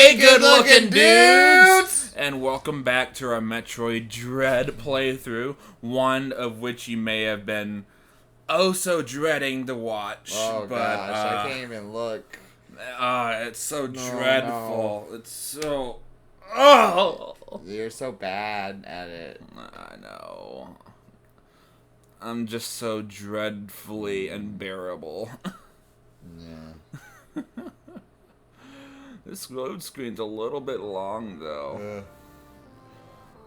Hey, good-looking dudes! And welcome back to our Metroid Dread playthrough, one of which you may have been oh so dreading to watch. Oh but, gosh, I can't even look. It's so dreadful. No. It's so... Oh! You're so bad at it. I know. I'm just so dreadfully unbearable. Yeah. This load screen's a little bit long, though.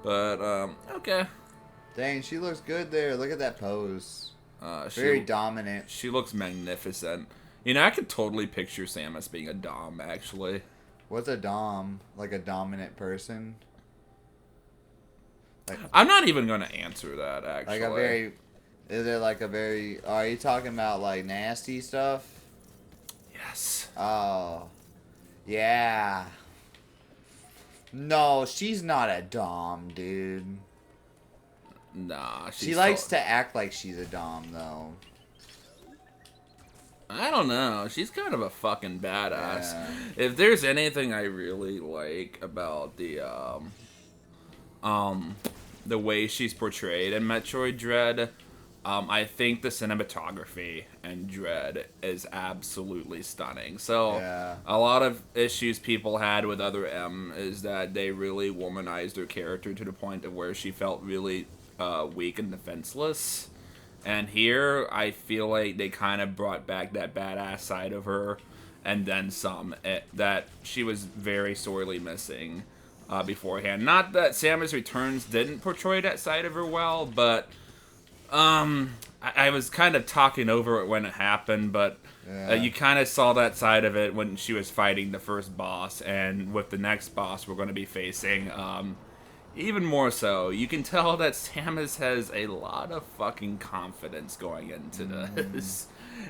But, okay. Dang, she looks good there. Look at that pose. Very dominant. She looks magnificent. You know, I could totally picture Samus being a dom, actually. What's a dom? Like a dominant person? Like, I'm not even going to answer that, actually. Like a very... Is it like a very... Are you talking about, like, nasty stuff? Yes. Oh... Yeah. No, she's not a dom, dude. Nah, she likes to act like she's a dom, though. I don't know. She's kind of a fucking badass. Yeah. If there's anything I really like about the way she's portrayed in Metroid Dread, I think the cinematography in Dread is absolutely stunning. So, yeah. A lot of issues people had with Other M is that they really womanized her character to the point of where she felt really weak and defenseless. And here, I feel like they kind of brought back that badass side of her, and then some, that she was very sorely missing beforehand. Not that Samus Returns didn't portray that side of her well, but... I was kind of talking over it when it happened, but you kind of saw that side of it when she was fighting the first boss, and with the next boss we're going to be facing, even more so. You can tell that Samus has a lot of fucking confidence going into this,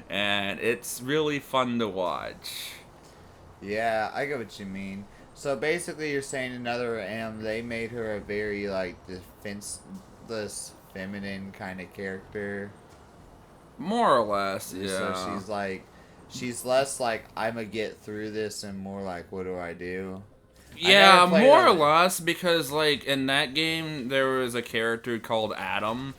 and it's really fun to watch. Yeah, I get what you mean. So basically you're saying another M, they made her a very, like, defenseless... feminine kind of character, more or less. Yeah, so she's less like I'm gonna get through this and more like what do I do. Yeah, more or less, because like in that game there was a character called Adam,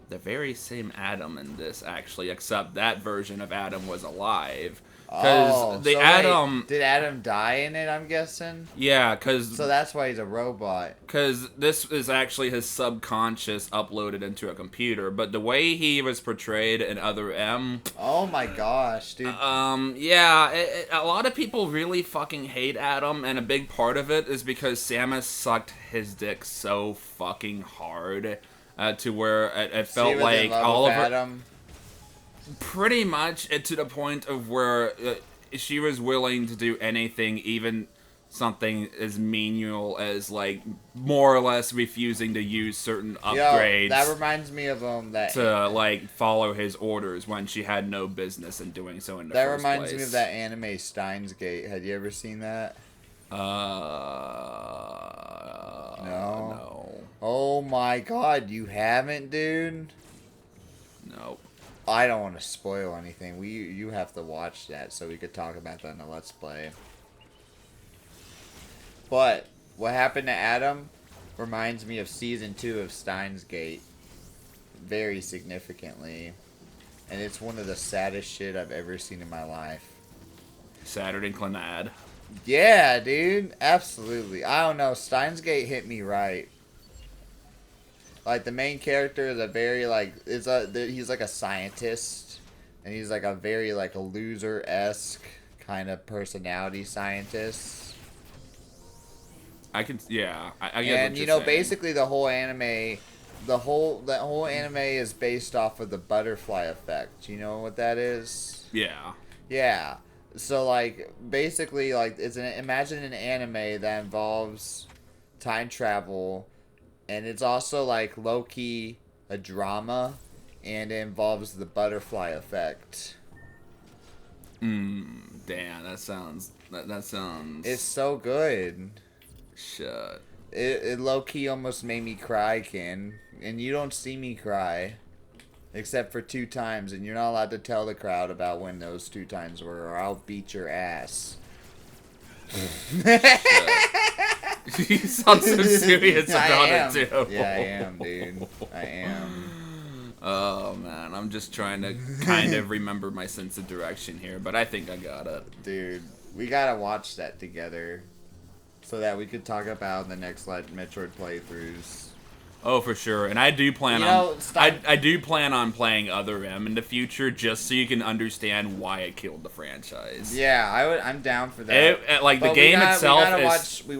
the very same Adam in this actually, except that version of Adam was alive. Because did Adam die in it, I'm guessing? Yeah, because... So that's why he's a robot. Because this is actually his subconscious uploaded into a computer, but the way he was portrayed in Other M... Oh my gosh, dude. Yeah, a lot of people really fucking hate Adam, and a big part of it is because Samus sucked his dick so fucking hard to where it felt like all of Adam. Pretty much to the point of where she was willing to do anything, even something as menial as, like, more or less refusing to use certain upgrades. Yo, that reminds me of to like follow his orders when she had no business in doing so in the first place. That reminds me of that anime Steins Gate. Had you ever seen that? No. Oh my god, you haven't, dude? Nope. I don't want to spoil anything. You have to watch that so we could talk about that in the Let's Play. But what happened to Adam reminds me of Season 2 of Steins Gate very significantly. And it's one of the saddest shit I've ever seen in my life. Sadder than Clannad. Yeah, dude. Absolutely. I don't know. Steins Gate hit me right. Like, the main character is a very, like, he's like a scientist, and he's like a very, like, a loser-esque kind of personality scientist. I can, yeah, I get and, what you're saying. Basically the whole anime, that whole anime is based off of the butterfly effect. You know what that is? Yeah. Yeah. So, like, basically, like, imagine an anime that involves time travel. And it's also, like, low-key a drama, and it involves the butterfly effect. Damn, that sounds... It's so good. Shut. It low-key almost made me cry, Ken. And you don't see me cry. Except for 2 times, and you're not allowed to tell the crowd about when those 2 times were, or I'll beat your ass. Shit. You sound so serious about it, too. Yeah, I am, dude. I am. Oh, man. I'm just trying to kind of remember my sense of direction here, but I think I got it. Dude, we gotta watch that together so that we could talk about the next Metroid playthroughs. Oh, for sure. And I do plan I do plan on playing Other M in the future just so you can understand why it killed the franchise. Yeah, I'm down for that. Like, the game itself is... We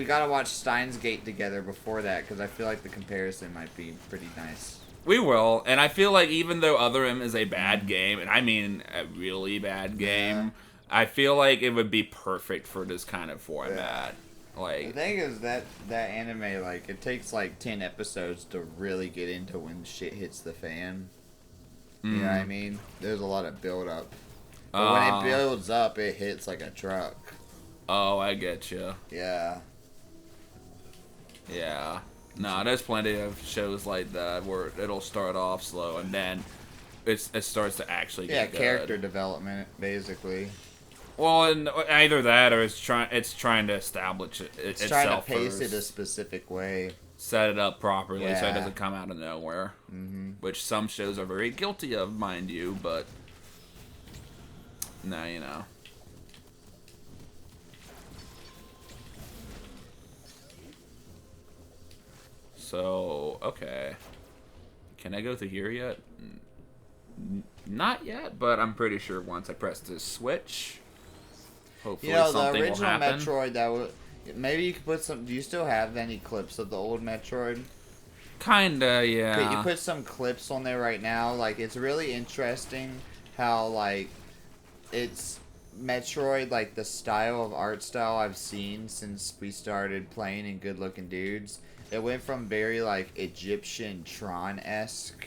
gotta watch Steins Gate together before that, because I feel like the comparison might be pretty nice. We will, and I feel like even though Other M is a bad game, and I mean a really bad game, I feel like it would be perfect for this kind of format. Yeah. Like, the thing is that anime, like, it takes like 10 episodes to really get into when shit hits the fan. You know what I mean? There's a lot of build up. But when it builds up, it hits like a truck. Oh, I get you. Yeah. Yeah. No, there's plenty of shows like that where it'll start off slow and then it starts to actually get good. Character development, basically. Well, and either that or it's trying to establish It's itself trying to pace first. it a specific way. Set it up properly so Yeah. it doesn't come out of nowhere. Which some shows are very guilty of, mind you, but now you know. So, okay. Can I go through here yet? Not yet, but I'm pretty sure once I press this switch, hopefully something the will original happen. Metroid, that was... Maybe you could put some... Do you still have any clips of the old Metroid? Kinda, yeah. Could you put some clips on there right now? Like, it's really interesting how, like, it's Metroid, like, the style of art style I've seen since we started playing in Good Looking Dudes. It went from very, like, Egyptian Tron-esque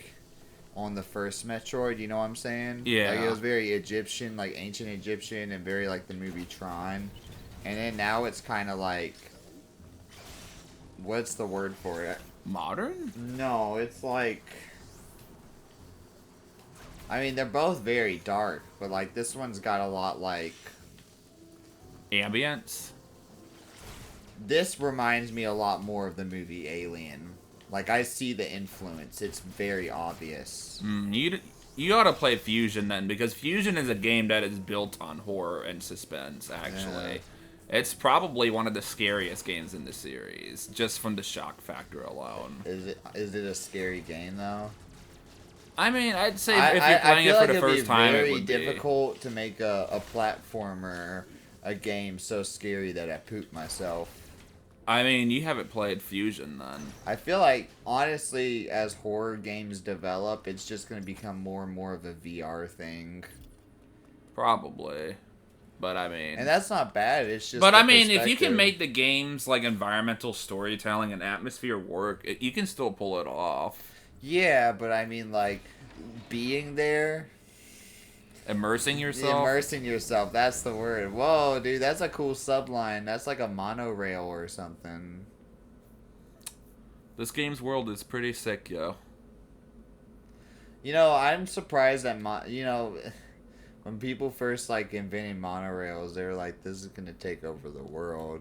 on the first Metroid, you know what I'm saying? Yeah. Like, it was very Egyptian, like, ancient Egyptian, and very, like, the movie Tron. And then now it's kind of like... What's the word for it? Modern? No, it's like... I mean, they're both very dark, but, like, this one's got a lot, like... Ambience? This reminds me a lot more of the movie Alien. Like, I see the influence. It's very obvious. You ought to play Fusion then, because Fusion is a game that is built on horror and suspense, actually. Yeah. It's probably one of the scariest games in the series, just from the shock factor alone. Is it a scary game, though? I mean, I'd say if you're playing it for the first time, it would be very difficult to make a platformer, a game so scary that I poop myself. I mean, you haven't played Fusion then. I feel like, honestly, as horror games develop, it's just going to become more and more of a VR thing. Probably. But I mean... And that's not bad, it's just... But I mean, if you can make the game's, like, environmental storytelling and atmosphere work, you can still pull it off. Yeah, but I mean, like, being there... Immersing yourself? Immersing yourself, that's the word. Whoa, dude, that's a cool subline. That's like a monorail or something. This game's world is pretty sick, yo. You know, I'm surprised that, when people first, like, invented monorails, they were like, this is going to take over the world.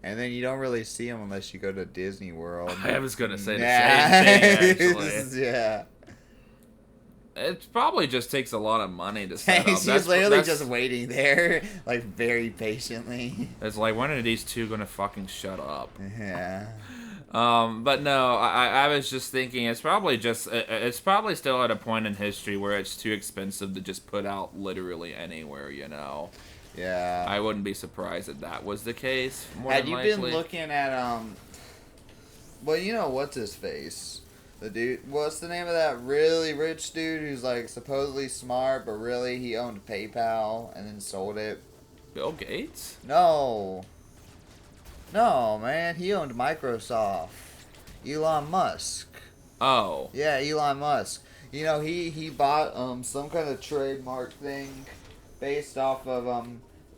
And then you don't really see them unless you go to Disney World. I was going to say the same thing, actually. Yeah. It probably just takes a lot of money to set up. He's literally just waiting there, like, very patiently. It's like, when are these two going to fucking shut up? Yeah. But no, I was just thinking it's probably still at a point in history where it's too expensive to just put out literally anywhere, you know. Yeah. I wouldn't be surprised if that was the case. Had you been looking at well, you know what's his face? The dude, what's the name of that really rich dude who's like supposedly smart, but really he owned PayPal and then sold it? Bill Gates? No, man, he owned Microsoft. Elon Musk. Oh. Yeah, Elon Musk. You know, he bought some kind of trademark thing based off of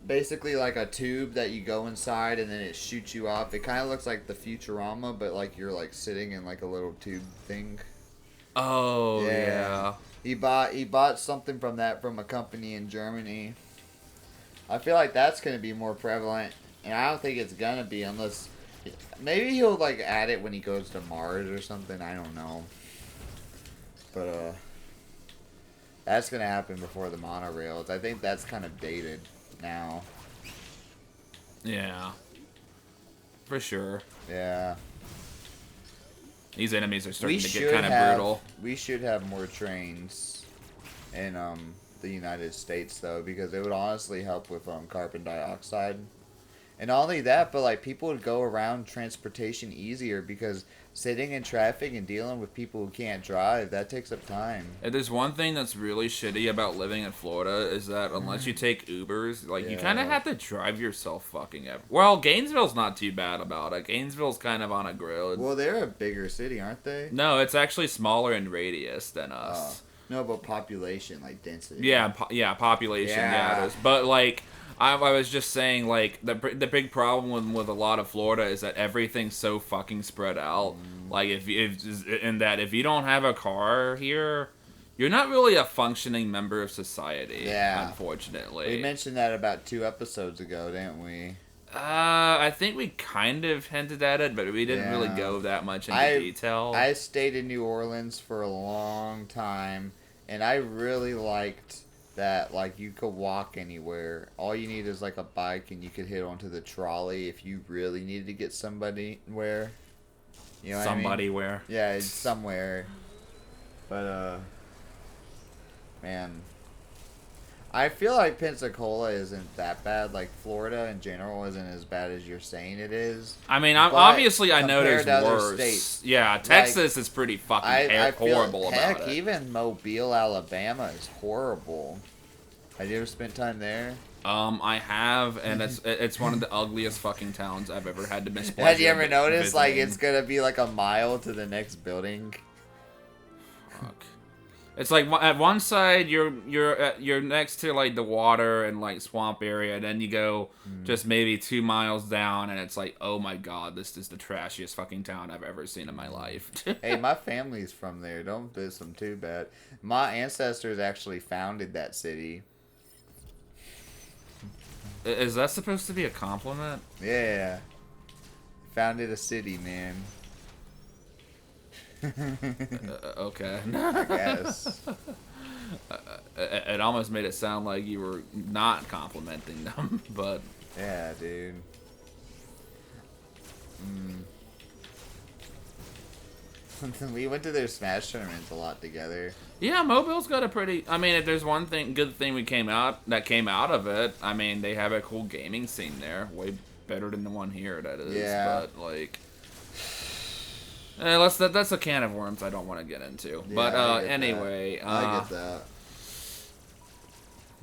basically like a tube that you go inside and then it shoots you off. It kind of looks like the Futurama, but like you're like sitting in like a little tube thing. Oh, yeah. He bought something from a company in Germany. I feel like that's going to be more prevalent And I don't think it's gonna be unless maybe he'll like add it when he goes to Mars or something. I don't know. But that's gonna happen before the monorails. I think that's kind of dated now. Yeah. For sure. Yeah. These enemies are starting to get kind of brutal. We should have more trains in the United States though, because it would honestly help with carbon dioxide. And not only that, but like people would go around transportation easier because sitting in traffic and dealing with people who can't drive, that takes up time. And there's one thing that's really shitty about living in Florida is that unless you take Ubers, like you kind of have to drive yourself fucking everywhere. Well, Gainesville's not too bad about it. Gainesville's kind of on a grid. Well, they're a bigger city, aren't they? No, it's actually smaller in radius than us. No, but population, like density. Yeah, population, yeah it is. But like I was just saying, like, the big problem with a lot of Florida is that everything's so fucking spread out. Like, if you don't have a car here, you're not really a functioning member of society. Yeah, unfortunately. We mentioned that about 2 episodes ago, didn't we? I think we kind of hinted at it, but we didn't really go that much into detail. I stayed in New Orleans for a long time, and I really liked that, like, you could walk anywhere. All you need is, like, a bike, and you could hit onto the trolley if you really needed to get somebody where. You know what I mean? Where? Yeah, it's somewhere. But, man. I feel like Pensacola isn't that bad. Like, Florida in general isn't as bad as you're saying it is. I mean, obviously I know there's worse. States, yeah, Texas is pretty fucking horrible about it. Heck, even Mobile, Alabama is horrible. Have you ever spent time there? I have, and it's one of the ugliest fucking towns I've ever had to miss. Have you ever noticed, like, it's gonna be like a mile to the next building? Fuck. It's like at one side you're next to like the water and like swamp area, and then you go just maybe 2 miles down, and it's like, oh my god, this is the trashiest fucking town I've ever seen in my life. Hey, my family's from there. Don't diss them too bad. My ancestors actually founded that city. Is that supposed to be a compliment? Yeah. Founded a city, man. Okay. I guess. It almost made it sound like you were not complimenting them, but... Yeah, dude. We went to their Smash tournaments a lot together. Yeah, Mobile's got a pretty... I mean, if there's one good thing that came out of it, I mean, they have a cool gaming scene there. Way better than the one here, that is. Yeah. But, like... that's a can of worms I don't want to get into. Yeah, but anyway... I get that.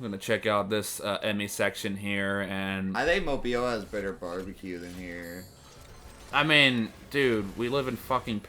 I'm going to check out this Emmy section here, and... I think Mobile has better barbecue than here. I mean, dude, we live in fucking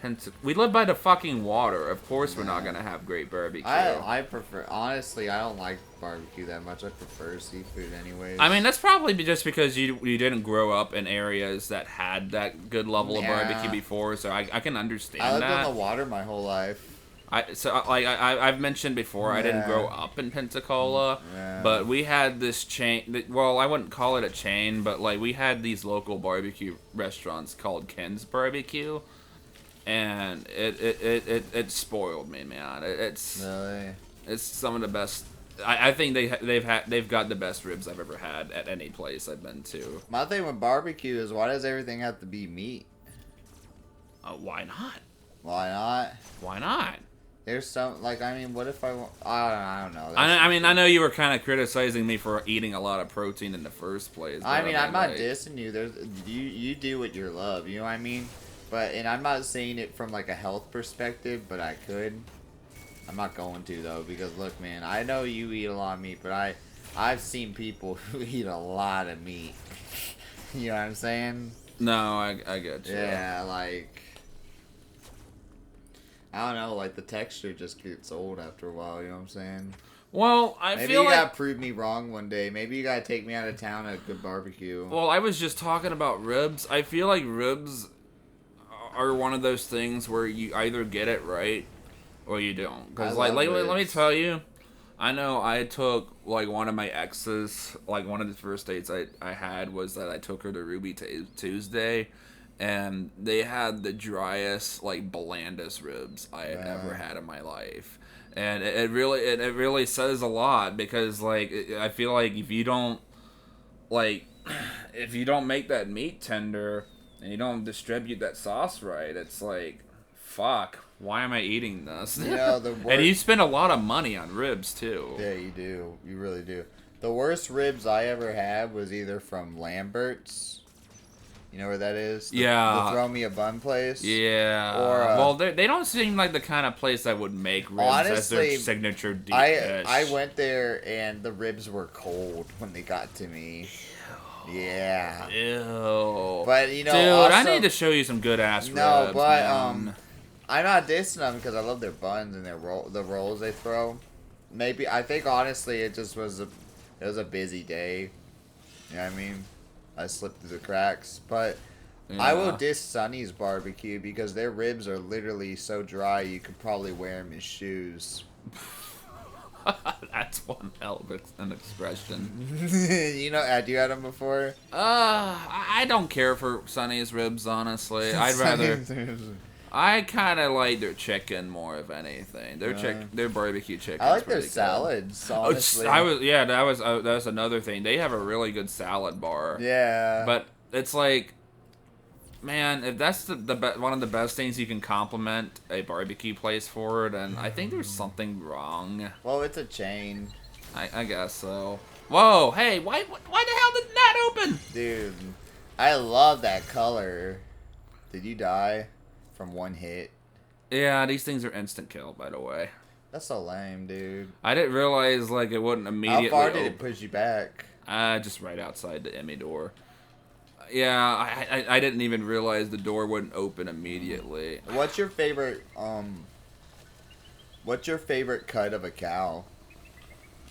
we live by the fucking water. Of course we're not going to have great barbecue. I prefer... Honestly, I don't like barbecue that much. I prefer seafood anyways. I mean, that's probably just because you didn't grow up in areas that had that good level of barbecue before, so I can understand that. I lived on the water my whole life. I've mentioned before, I didn't grow up in Pensacola, but we had this chain. Well, I wouldn't call it a chain, but like we had these local barbecue restaurants called Ken's Barbecue, and it spoiled me, man. It's some of the best. I think they've got the best ribs I've ever had at any place I've been to. My thing with barbecue is, why does everything have to be meat? Why not? Why not? Why not? There's some, like, I mean, what if I want... I don't know. I mean, I know you were kind of criticizing me for eating a lot of protein in the first place. I mean, I'm not dissing you. You do what you love, you know what I mean? And I'm not saying it from, like, a health perspective, but I could. I'm not going to, though, because, look, man, I know you eat a lot of meat, but I've seen people who eat a lot of meat. You know what I'm saying? No, I get you. Yeah, like... I don't know, like, the texture just gets old after a while, you know what I'm saying? Well, Maybe you gotta prove me wrong one day. Maybe you gotta take me out of town at a good barbecue. Well, I was just talking about ribs. I feel like ribs are one of those things where you either get it right or you don't. Because, like, let me tell you, I know I took like one of my exes, like one of the first dates I had was that I took her to Ruby Tuesday, and they had the driest, like blandest ribs I had ever had in my life. And it really says a lot, because like I feel like if you don't make that meat tender and you don't distribute that sauce right, it's like, fuck, why am I eating this? You know, the And you spend a lot of money on ribs too. Yeah, you do. You really do. The worst ribs I ever had was either from Lambert's. You know where that is? The Throw Me a Bun place? Yeah. Or, well, they don't seem like the kind of place that would make ribs as their signature dish. I went there and the ribs were cold when they got to me. Yeah. Ew. But, you know, dude, also, I need to show you some good ass ribs. No, but, man. I'm not dissing them because I love their buns and the rolls they throw. Maybe, I think, honestly, it just was it was a busy day. You know what I mean? I slipped through the cracks. But Yeah. I will diss Sonny's barbecue because their ribs are literally so dry you could probably wear them as shoes. That's one hell of an expression. You know, have you had them before? I don't care for Sonny's ribs, honestly. I'd rather... I kind of like their chicken more, if anything. Their barbecue chicken. I like their salads, honestly. That was another thing. They have a really good salad bar. Yeah. But it's like, man, if that's one of the best things you can compliment a barbecue place for, then I think there's something wrong. Well, it's a chain. I guess so. Whoa, hey, why the hell did that open? Dude, I love that color. Did you die from one hit? Yeah, these things are instant kill, by the way. That's so lame, dude. I didn't realize, like, it wouldn't immediately... How far did it push you back? Just right outside the Emmy door. Yeah, I didn't even realize the door wouldn't open immediately. What's your favorite cut of a cow?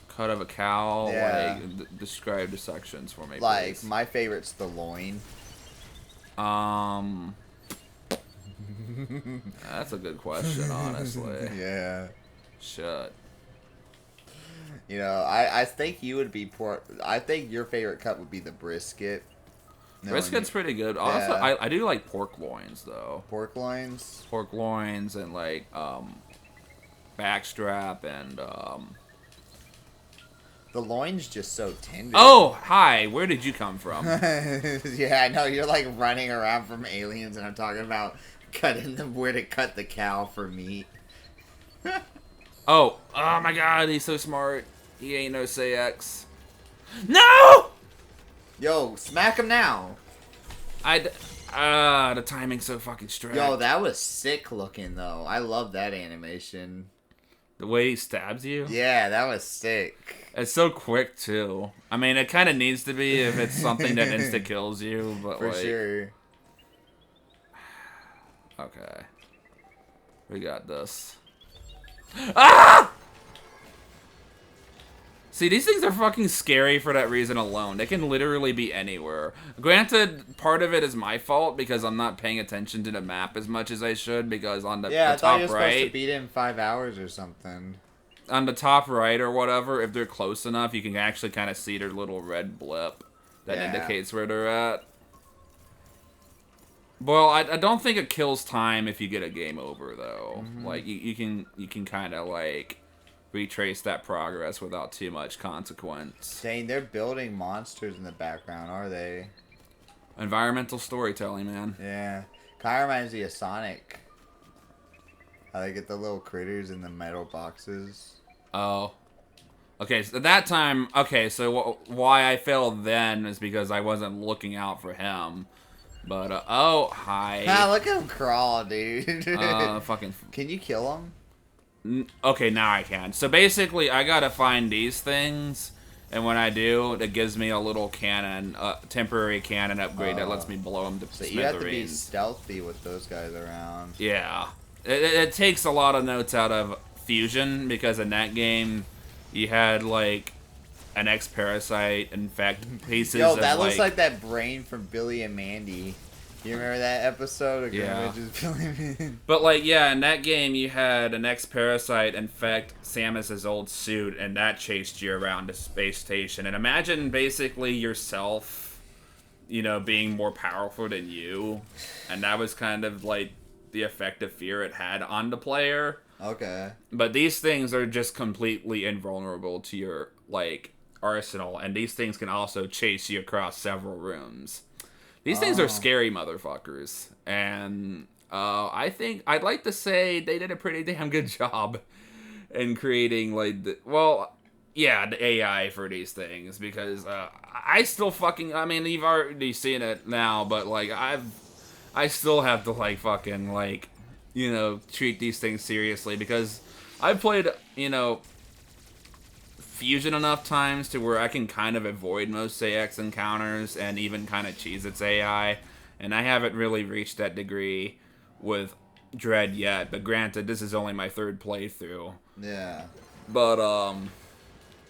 Cut of a cow? Yeah. Like, describe the sections for me, Like, please. my favorite's the loin. That's a good question, honestly. Yeah. Shit. You know, I think you would be I think your favorite cut would be the brisket. Brisket's pretty good. Also, Yeah. I do like pork loins, though. Pork loins? Pork loins and, like, backstrap and, The loin's just so tender. Oh, hi. Where did you come from? Yeah, I know. You're, like, running around from aliens, and I'm talking about where to cut the cow for meat. Oh my god, he's so smart. He ain't no say X. No! Yo, smack him now. The timing's so fucking straight. Yo, that was sick looking, though. I love that animation. The way he stabs you? Yeah, that was sick. It's so quick, too. I mean, it kind of needs to be if it's something that insta-kills you, but For like... sure. Okay. We got this. Ah! See, these things are fucking scary for that reason alone. They can literally be anywhere. Granted, part of it is my fault because I'm not paying attention to the map as much as I should, because on the, Yeah, the I thought top you were right... supposed to beat it in 5 hours or something. On the top right or whatever, if they're close enough, you can actually kind of see their little red blip that indicates where they're at. Well, I don't think it kills time if you get a game over, though. Mm-hmm. Like, you can kind of, like, retrace that progress without too much consequence. Dang, they're building monsters in the background, are they? Environmental storytelling, man. Yeah. Kind of reminds me of Sonic. How they get the little critters in the metal boxes. Oh. Okay, so that time... Okay, so why I failed then is because I wasn't looking out for him. But, oh, hi. Ah, look at him crawl, dude. Fucking... Can you kill him? Okay, now I can. So basically, I gotta find these things, and when I do, it gives me a little cannon, temporary cannon upgrade that lets me blow them to so smithereens. you have to be stealthy with those guys around. Yeah. It takes a lot of notes out of Fusion, because in that game, you had, like, an X-Parasite infect pieces Yo, of, that looks like that brain from Billy and Mandy. You remember that episode of Yeah. Greenwich's But, like, yeah, in that game, you had an ex-parasite infect Samus's old suit, and that chased you around the space station. And imagine, basically, yourself, you know, being more powerful than you. And that was kind of, like, the effect of fear it had on the player. Okay. But these things are just completely invulnerable to your, like, arsenal. And these things can also chase you across several rooms. These things are scary motherfuckers, and I think I'd like to say they did a pretty damn good job in creating, like, the AI for these things, because I still fucking, I mean, you've already seen it now, but, like, I still have to, like, fucking, like, you know, treat these things seriously, because I've played, you know, Fusion enough times to where I can kind of avoid most AX encounters and even kind of cheese its AI, and I haven't really reached that degree with Dread yet, but granted, this is only my third playthrough. Yeah. But,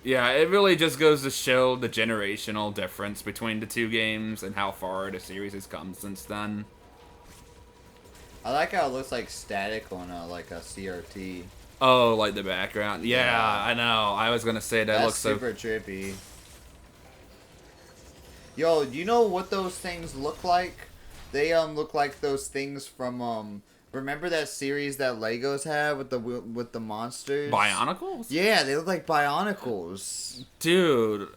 yeah, it really just goes to show the generational difference between the two games and how far the series has come since then. I like how it looks like static on like a CRT. Oh, like the background? Yeah, I know. I was gonna say that looks super trippy. Yo, you know what those things look like? They look like those things from remember that series that Legos had with the monsters? Bionicles? Yeah, they look like Bionicles. Dude.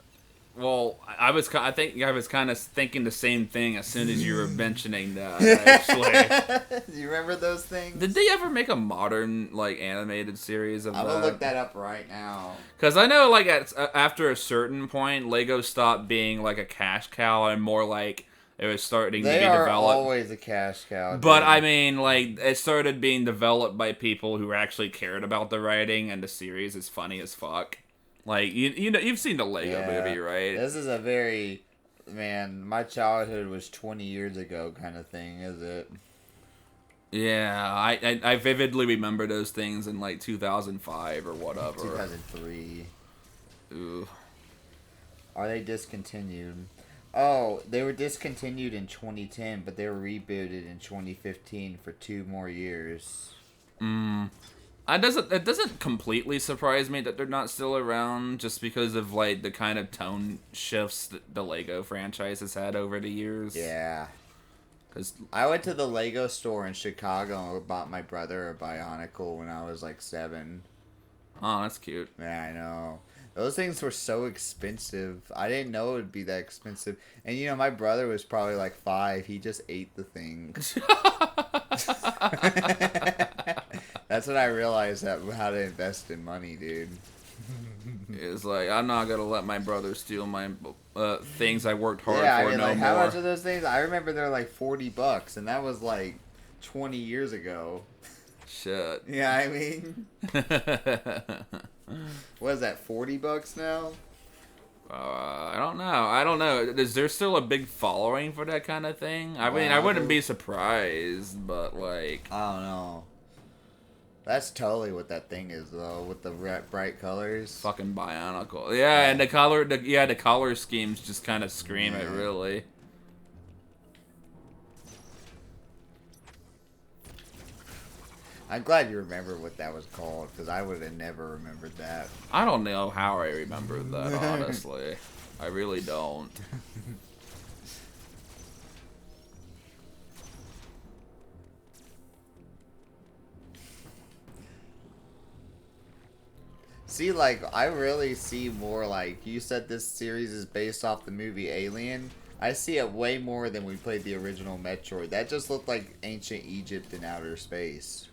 Well, I think I was kind of thinking the same thing as soon as you were mentioning that, actually. You remember those things? Did they ever make a modern, like, animated series of that? I'm gonna look that up right now. Because I know, like, after a certain point, Lego stopped being, like, a cash cow and more like it was starting to be developed. They are always a cash cow. Dude. But, I mean, like, it started being developed by people who actually cared about the writing, and the series is funny as fuck. Like, you know, you've seen the Lego movie, right? This is a very, man, my childhood was 20 years ago kind of thing, is it? Yeah, I vividly remember those things in, like, 2005 or whatever. 2003. Ooh. Are they discontinued? Oh, they were discontinued in 2010, but they were rebooted in 2015 for 2 more years. It doesn't completely surprise me that they're not still around, just because of, like, the kind of tone shifts that the Lego franchise has had over the years. Yeah. 'Cause I went to the Lego store in Chicago and bought my brother a Bionicle when I was like 7. oh, that's cute. Yeah, I know. Those things were so expensive. I didn't know it would be that expensive. And you know, my brother was probably like 5. He just ate the thing. That's when I realized how to invest in money, dude. It's like, I'm not gonna let my brother steal my things I worked hard Yeah, for I mean, no like, more. how much are those things? I remember they're like $40, and that was like 20 years ago. Shit. Yeah, I mean, what is that, $40 now? I don't know. I don't know. Is there still a big following for that kind of thing? I mean, I wouldn't be surprised, but, like, I don't know. That's totally what that thing is, though, with the bright colors. fucking Bionicle. Yeah, and the color schemes just kind of scream it, really. I'm glad you remember what that was called, because I would have never remembered that. I don't know how I remembered that, honestly. I really don't. See, like, I really see more, like, you said this series is based off the movie Alien. I see it way more than we played the original Metroid. That just looked like ancient Egypt in outer space.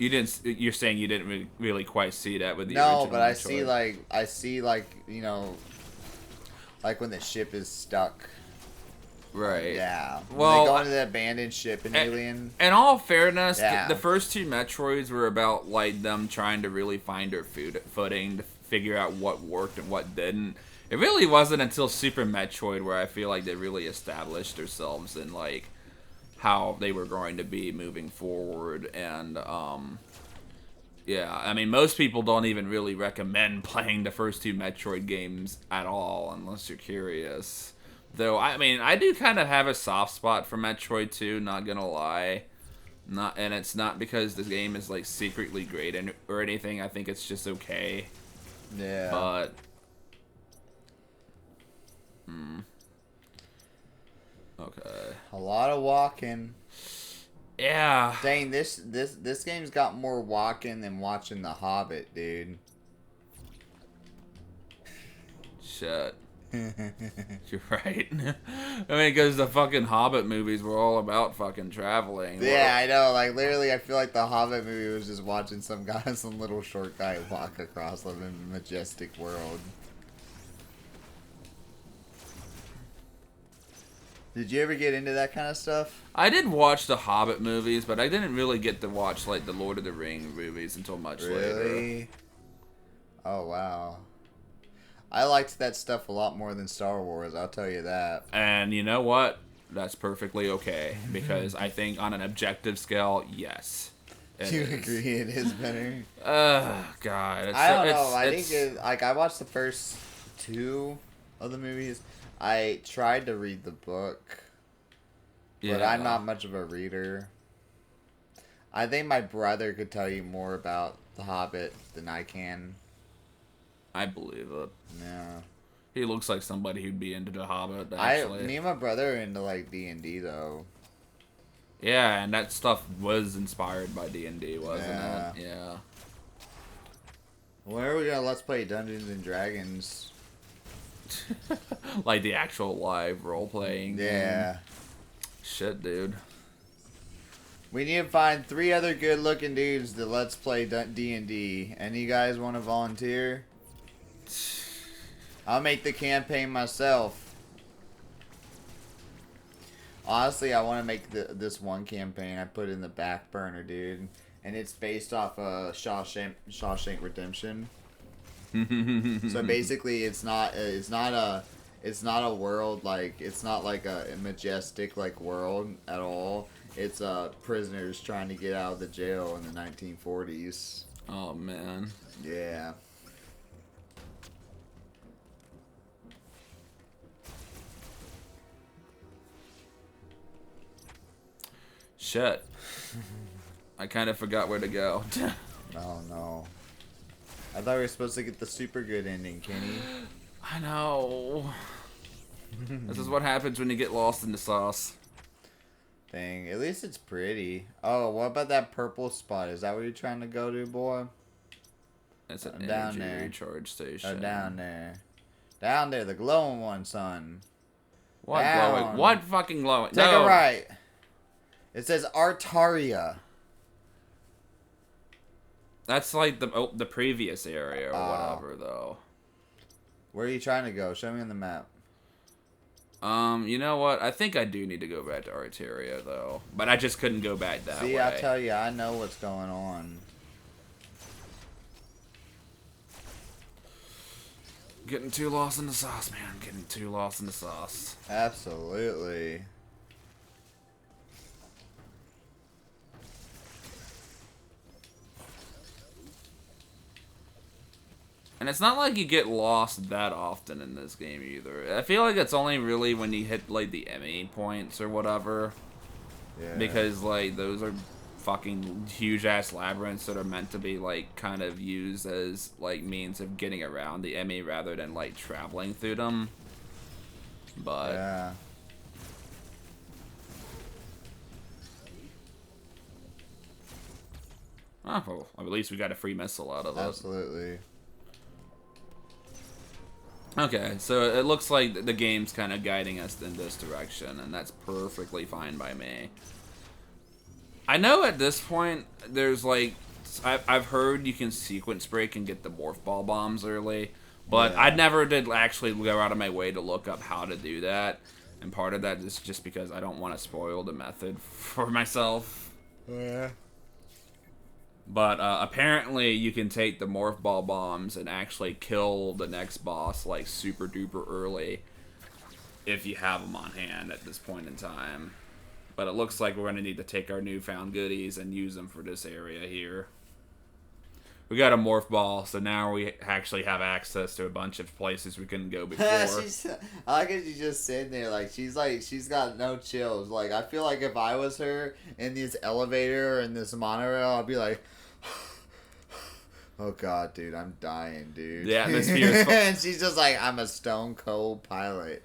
You're saying you didn't really quite see that with the No, original but I Metroid. see, like, you know, like when the ship is stuck. Right. Yeah. Well, When they go into the abandoned ship in Alien. In all fairness, Yeah. the first 2 Metroids were about, like, them trying to really find their footing to figure out what worked and what didn't. It really wasn't until Super Metroid where I feel like they really established themselves in, like, how they were going to be moving forward. And, yeah, I mean, most people don't even really recommend playing the first 2 Metroid games at all unless you're curious. Though, I mean, I do kind of have a soft spot for Metroid 2, not gonna lie. And it's not because the game is, like, secretly great or anything. I think it's just okay. Yeah. But... Okay. A lot of walking. Yeah. Dang, this game's got more walking than watching The Hobbit, dude. Shit. You're right. I mean, because the fucking Hobbit movies were all about fucking traveling. Yeah, I know. Like, literally, I feel like the Hobbit movie was just watching some guy, some little short guy walk across a majestic world. Did you ever get into that kind of stuff? I did watch the Hobbit movies, but I didn't really get to watch, like, the Lord of the Rings movies until much later. Really? Oh, wow. I liked that stuff a lot more than Star Wars, I'll tell you that. And you know what? That's perfectly okay, because I think on an objective scale, yes. You agree it is better? God. I don't know. I think, like, I watched the first 2 of the movies. I tried to read the book, but I'm not much of a reader. I think my brother could tell you more about The Hobbit than I can. I believe it. Yeah. He looks like somebody who'd be into The Hobbit, actually. Me and my brother are into, like, D&D, though. Yeah, and that stuff was inspired by D&D, wasn't Yeah. it? Yeah. When are we gonna Let's Play Dungeons and Dragons? Like the actual live role-playing. Yeah. Shit, dude. We need to find 3 other good-looking dudes to Let's Play D&D. Any guys want to volunteer? I'll make the campaign myself. Honestly, I want to make this one campaign I put in the back burner, dude. And it's based off of Shawshank Redemption. So basically, it's not a world, like, it's not like a majestic, like, world at all. It's prisoners trying to get out of the jail in the 1940s. Oh, man. Yeah. Shit. I kind of forgot where to go. Oh, no. I thought we were supposed to get the super good ending, Kenny. I know. This is what happens when you get lost in the sauce. Dang, at least it's pretty. Oh, what about that purple spot? Is that where you're trying to go to, boy? It's an down energy there. recharge station. Oh, down there. Down there, the glowing one, son. What down. glowing? What fucking glowing? Take no. a right. It says Artaria. That's like the previous area or whatever, though. Where are you trying to go? Show me on the map. You know what? I think I do need to go back to Arteria, though. But I just couldn't go back that way. See, I tell you, I know what's going on. Getting too lost in the sauce, man. Getting too lost in the sauce. Absolutely. And it's not like you get lost that often in this game either. I feel like it's only really when you hit, like, the ME points or whatever. Yeah. Because, like, those are fucking huge-ass labyrinths that are meant to be, like, kind of used as, like, means of getting around the ME rather than, like, traveling through them. But... yeah. Oh, well, at least we got a free missile out of it. Absolutely. Okay, so it looks like the game's kind of guiding us in this direction, and that's perfectly fine by me. I know at this point, there's like... I've heard you can sequence break and get the morph ball bombs early, but yeah. I never did actually go out of my way to look up how to do that, and part of that is just because I don't want to spoil the method for myself. Yeah. But apparently you can take the morph ball bombs and actually kill the next boss like super duper early if you have them on hand at this point in time. But it looks like we're going to need to take our newfound goodies and use them for this area here. We got a morph ball, so now we actually have access to a bunch of places we couldn't go before. I like it. She's just sitting there, like she's got no chills. Like I feel like if I was her in this elevator or in this monorail, I'd be like, oh god, dude, I'm dying, dude. The atmosphere is and she's just like, I'm a stone cold pilot.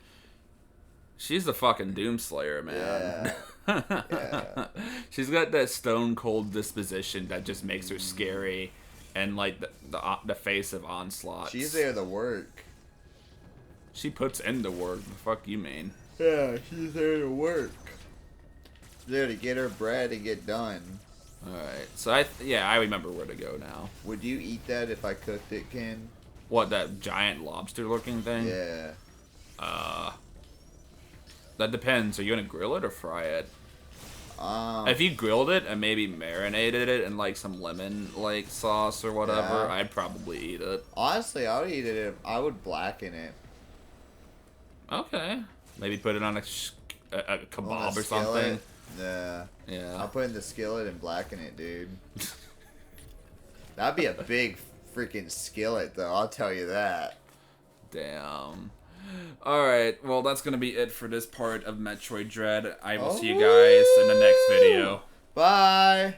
She's the fucking Doomslayer, man. Yeah. She's got that stone cold disposition that just makes her scary. And, like, the face of Onslaught. She's there to work. She puts in the work. The fuck you mean? Yeah, she's there to work. There to get her bread and get done. Alright. So, I remember where to go now. Would you eat that if I cooked it, Ken? What, that giant lobster-looking thing? Yeah. That depends. Are you gonna grill it or fry it? If If you grilled it and maybe marinated it in like some lemon like sauce or whatever, Yeah. I'd probably eat it. honestly, I would eat it if I would blacken it. Okay. Maybe put it on a On kebab a or something. skillet. Yeah. Yeah. I'll put it in the skillet and blacken it, dude. That'd be a big freaking skillet, though. I'll tell you that. Damn. Alright, well that's gonna be it for this part of Metroid Dread. I will see you guys in the next video. Bye.